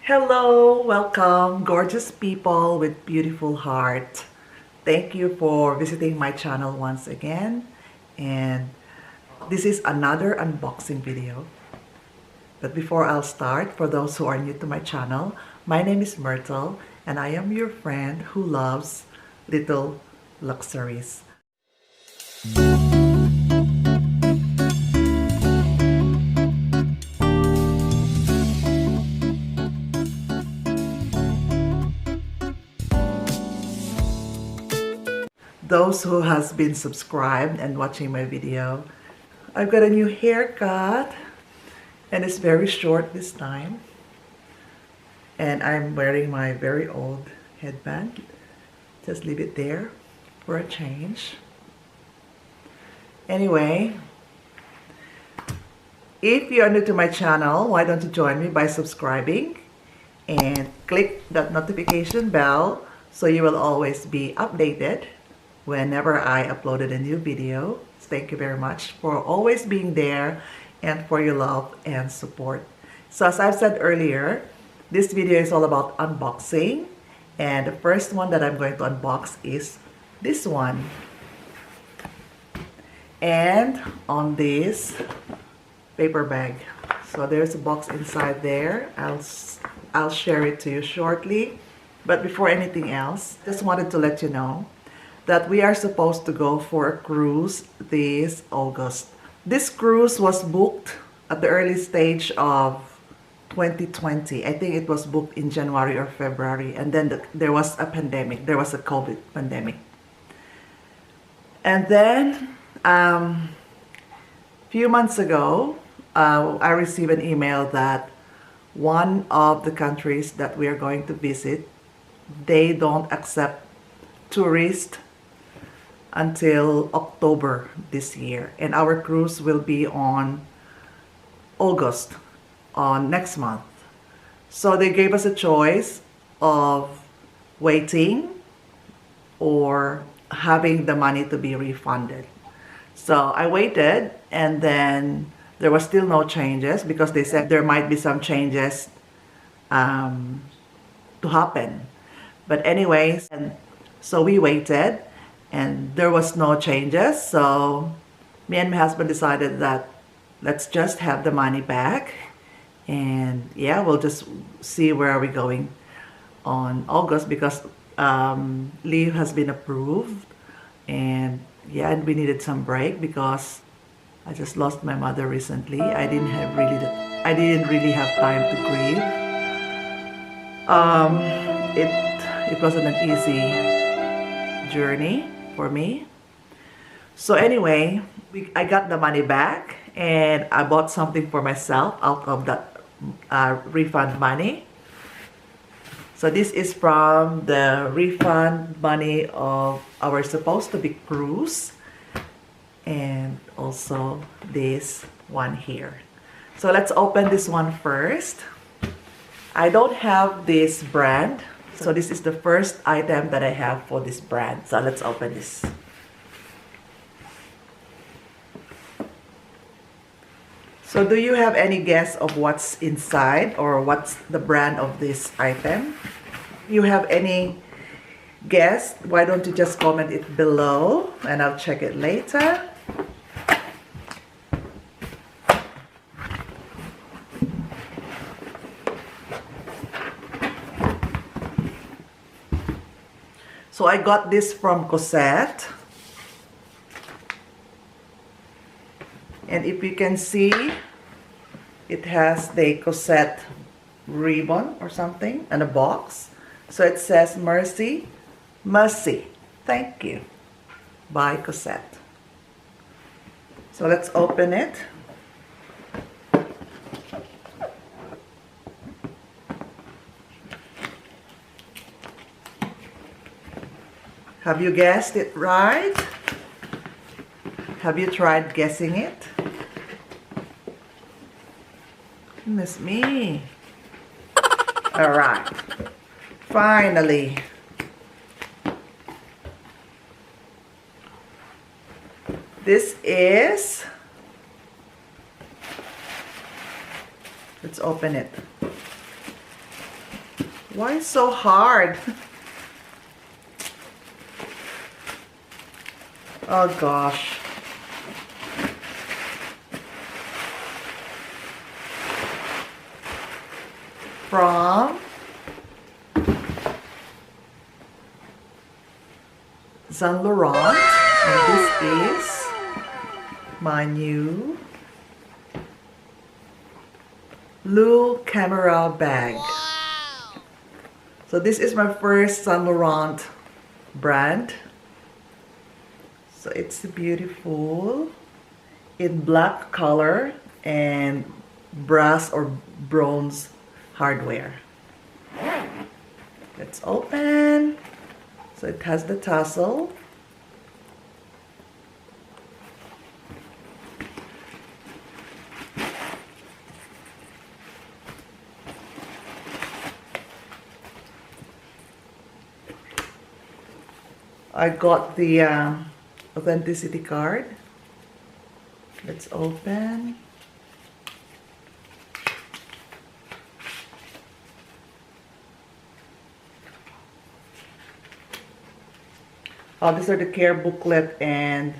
Hello, welcome, gorgeous people with beautiful heart. Thank you for visiting my channel once again. And this is another unboxing video. But before I'll start, for those who are new to my channel, my name is Myrtle and I am your friend who loves little luxuries. Those who has been subscribed and watching my video, I've got a new haircut and it's very short this time, and I'm wearing my very old headband. Just leave it there for a change. Anyway, if you are new to my channel, why don't you join me by subscribing and click that notification bell so you will always be updated whenever I uploaded a new video. Thank you very much for always being there and for your love and support. So as I've said earlier, this video is all about unboxing, and the first one that I'm going to unbox is this one. And on this paper bag, so there's a box inside there. I'll share it to you shortly, but before anything else, just wanted to let you know that we are supposed to go for a cruise this August. This cruise was booked at the early stage of 2020. I think it was booked in January or February, and then there was a pandemic. There was a COVID pandemic. And then few months ago, I received an email that one of the countries that we are going to visit, they don't accept tourists until October this year, and our cruise will be on August, on next month. So they gave us a choice of waiting or having the money to be refunded. So I waited, and then there was still no changes because they said there might be some changes to happen. But anyways, and so we waited and there was no changes. So me and my husband decided that let's just have the money back, and yeah, we'll just see where are we going on August, because leave has been approved, and yeah, and we needed some break because I just lost my mother recently. I didn't really have time to grieve. It wasn't an easy journey for me. So anyway, I got the money back and I bought something for myself out of that refund money. So this is from the refund money of our supposed to be cruise, and also this one here. So let's open this one first. I don't have this brand, so this is the first item that I have for this brand. So let's open this. So do you have any guess of what's inside or what's the brand of this item? If you have any guess, why don't you just comment it below and I'll check it later. So I got this from Cosette, and if you can see, it has the Cosette ribbon or something and a box. So it says Mercy, Mercy, thank you, by Cosette. So let's open it. Have you guessed it right? Have you tried guessing it? Goodness me. All right. Finally. This is, let's open it. Why so hard? Oh gosh. From Saint Laurent, and this is my new Lou camera bag. So this is my first Saint Laurent brand. So it's beautiful in black color and brass or bronze hardware. Let's open. So it has the tassel. I got the authenticity card. Let's open. Oh, these are the care booklet and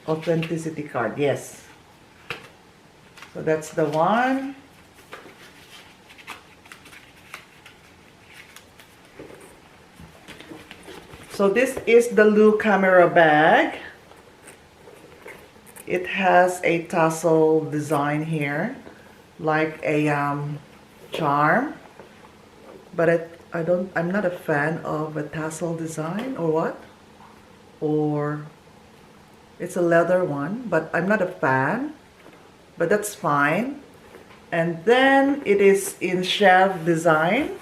authenticity card. Yes. So that's the one. So this is the Lou camera bag. It has a tassel design here, like a charm. But I'm not a fan of a tassel design or what? Or it's a leather one, but I'm not a fan. But that's fine. And then it is in shelf design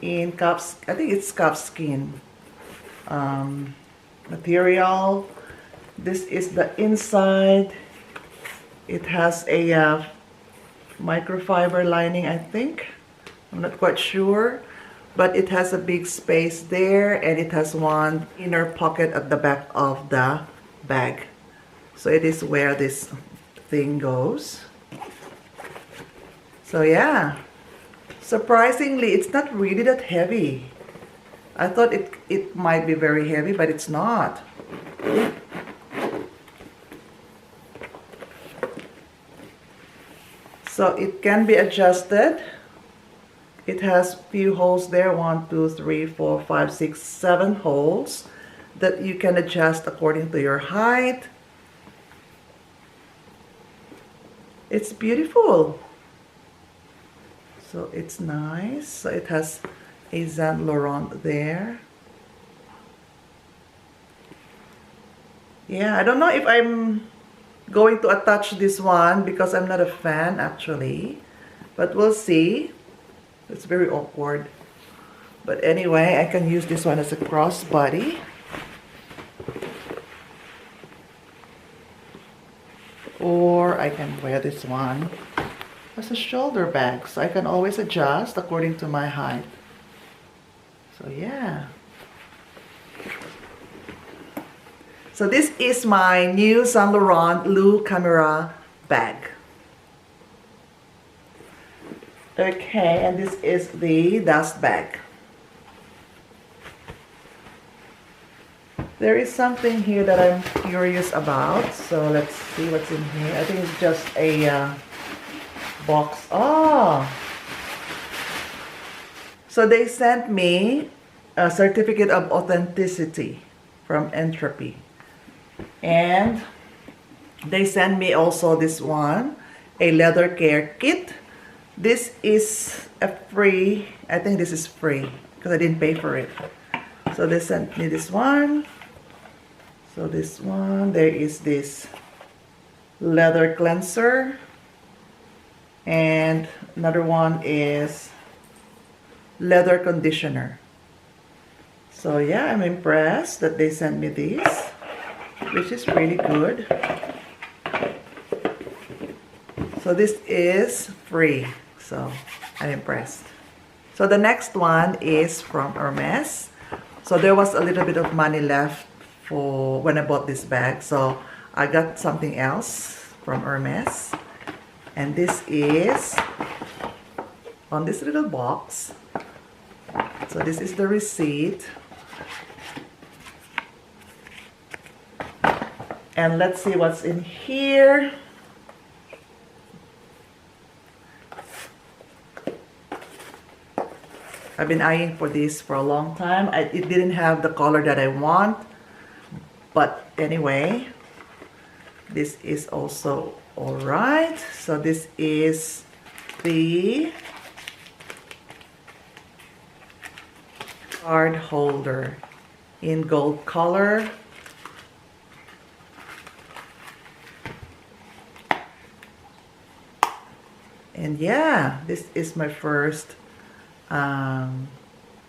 in I think it's calfskin material. This is the inside. It has a microfiber lining, I think. I'm not quite sure, but it has a big space there, and it has one inner pocket at the back of the bag. So it is where this thing goes. So yeah, surprisingly, it's not really that heavy. I thought it might be very heavy, but it's not. So it can be adjusted. It has few holes there, 1, 2, 3, 4, 5, 6, 7 holes that you can adjust according to your height. It's beautiful. So it's nice. So it has a Saint Laurent there. Yeah, I don't know if I'm going to attach this one because I'm not a fan actually, but we'll see. It's very awkward, but anyway, I can use this one as a crossbody, or I can wear this one as a shoulder bag, so I can always adjust according to my height. So yeah. So this is my new Saint Laurent Lou camera bag. Okay, and this is the dust bag. There is something here that I'm curious about, so let's see what's in here. I think it's just a box. Oh! So they sent me a certificate of authenticity from Entropy. And they sent me also this one, a leather care kit. This is a free, I think this is free because I didn't pay for it. So they sent me this one. So this one, there is this leather cleanser. And another one is leather conditioner. So yeah, I'm impressed that they sent me this, which is really good. So this is free. So I'm impressed. So the next one is from Hermes. So there was a little bit of money left for when I bought this bag. So I got something else from Hermes. And this is on this little box. So this is the receipt. And let's see what's in here. I've been eyeing for this for a long time. It didn't have the color that I want. But anyway, this is also alright. So this is the card holder in gold color. And yeah, this is my first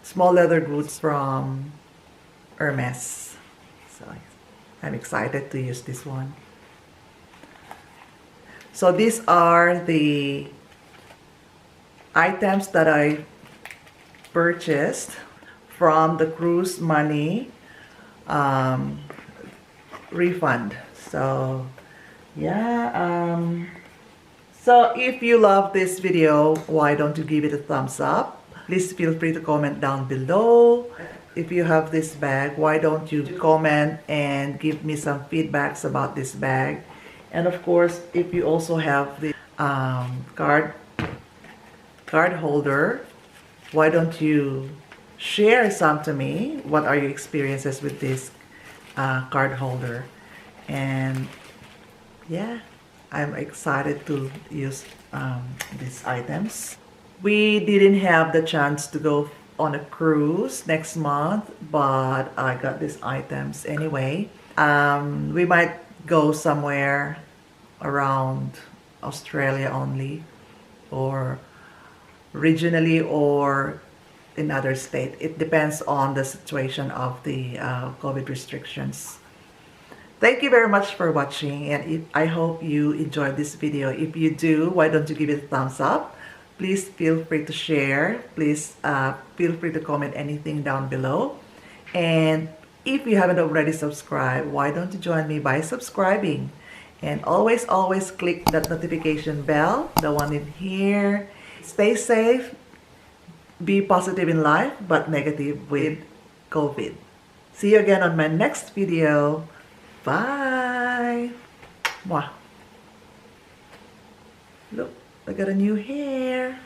small leather goods from Hermes. So I'm excited to use this one. So these are the items that I purchased from the cruise money refund. So yeah, so if you love this video, why don't you give it a thumbs up? Please feel free to comment down below. If you have this bag, why don't you comment and give me some feedbacks about this bag? And of course, if you also have the card holder, why don't you share some to me? What are your experiences with this card holder? And yeah, I'm excited to use these items. We didn't have the chance to go on a cruise next month, but I got these items anyway. We might go somewhere around Australia only, or regionally, or in other state. It depends on the situation of the COVID restrictions. Thank you very much for watching, and I hope you enjoyed this video. If you do, why don't you give it a thumbs up? Please feel free to share. Please feel free to comment anything down below. And if you haven't already subscribed, why don't you join me by subscribing? And always click that notification bell, the one in here. Stay safe, be positive in life, but negative with COVID. See you again on my next video. Bye. Mwah. Look, I got a new hair.